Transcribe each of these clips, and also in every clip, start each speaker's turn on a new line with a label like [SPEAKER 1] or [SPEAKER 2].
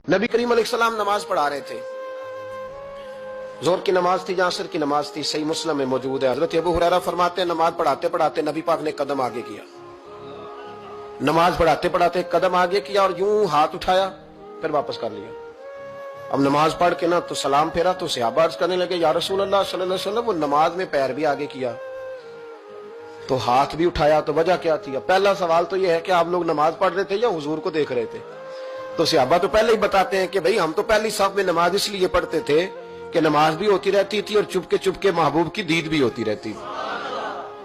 [SPEAKER 1] नबी करीम अलैहिस्सलाम नमाज पढ़ा रहे थे, जोहर की नमाज थी या असर की नमाज थी, सही मुस्लिम में मौजूद है। हजरत अबू हुरैरा फरमाते हैं नमाज पढ़ाते पढ़ाते नबी पाक ने कदम आगे किया, नमाज पढ़ाते पढ़ाते कदम आगे किया और यूं हाथ उठाया फिर वापस कर लिया। अब नमाज पढ़ के ना तो सलाम फेरा तो सहाबा अर्ज करने लगे या रसूल अल्लाह सल्लल्लाहु अलैहि वसल्लम, वो नमाज में पैर भी आगे किया तो हाथ भी उठाया, तो वजह क्या थी? पहला सवाल तो यह है कि आप लोग नमाज पढ़ रहे थे या हुजूर को देख रहे थे? तो सहाबा तो पहले ही बताते हैं कि भाई हम तो पहली साफ में नमाज इसलिए पढ़ते थे कि नमाज भी होती रहती थी और चुपके चुपके महबूब की दीद भी होती रहती थी।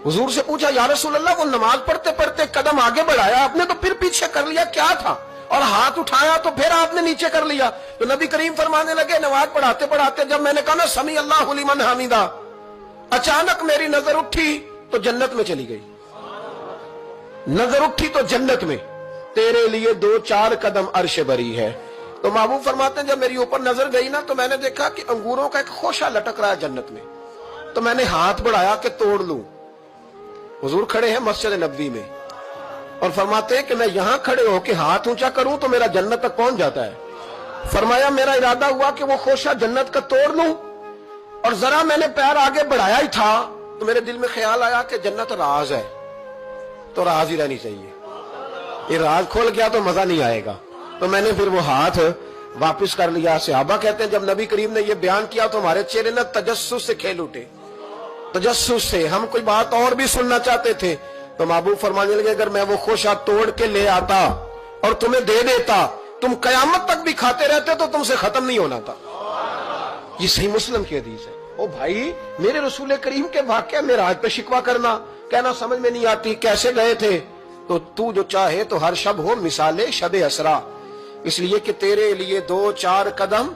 [SPEAKER 1] हुजूर से पूछा या रसूल अल्लाह, वो नमाज पढ़ते पढ़ते कदम आगे बढ़ाया आपने तो फिर पीछे कर लिया, क्या था? और हाथ उठाया तो फिर आपने नीचे कर लिया। तो नबी करीम फरमाने लगे नमाज पढ़ाते पढ़ाते जब मैंने कहा ना समी अल्लाहु लिमन हमीदा, अचानक मेरी नजर उठी तो जन्नत में चली गई। नजर उठी तो जन्नत में, तेरे लिए 2-4 कदम अर्श बरी है। तो महबूब फरमाते हैं जब मेरी ऊपर नजर गई ना तो मैंने देखा कि अंगूरों का एक खोशा लटक रहा है जन्नत में, तो मैंने हाथ बढ़ाया कि तोड़ लूं। हुजूर खड़े हैं मस्जिद नबवी में और फरमाते हैं कि मैं यहां खड़े होकर हाथ ऊंचा करूं तो मेरा जन्नत तक पहुंच जाता है। फरमाया मेरा इरादा हुआ कि वो खोशा जन्नत का तोड़ लूं और जरा मैंने पैर आगे बढ़ाया ही था तो मेरे दिल में ख्याल आया कि जन्नत राज है तो राज ही रहनी चाहिए, ये राज खोल गया तो मजा नहीं आएगा। तो मैंने फिर वो हाथ वापस कर लिया। सहाबा कहते हैं जब नबी करीम ने ये बयान किया तो हमारे चेहरे ने तजस्सुस से खेल उठे, तजस्सुस से। हम कोई बात और भी सुनना चाहते थे तो महबूब फरमाने लगे अगर मैं वो खोशा तोड़ के ले आता और तुम्हें दे देता तुम कयामत तक भी खाते रहते तो तुमसे खत्म नहीं होना था। ये सही मुस्लिम की हदीस है। ओ भाई, मेरे रसूल करीम के वाक़या में राज पे शिकवा करना, कहना समझ में नहीं आती कैसे गए थे। तो तू जो चाहे तो हर शब हो मिसाले शबे असरा, इसलिए कि तेरे लिए 2-4 कदम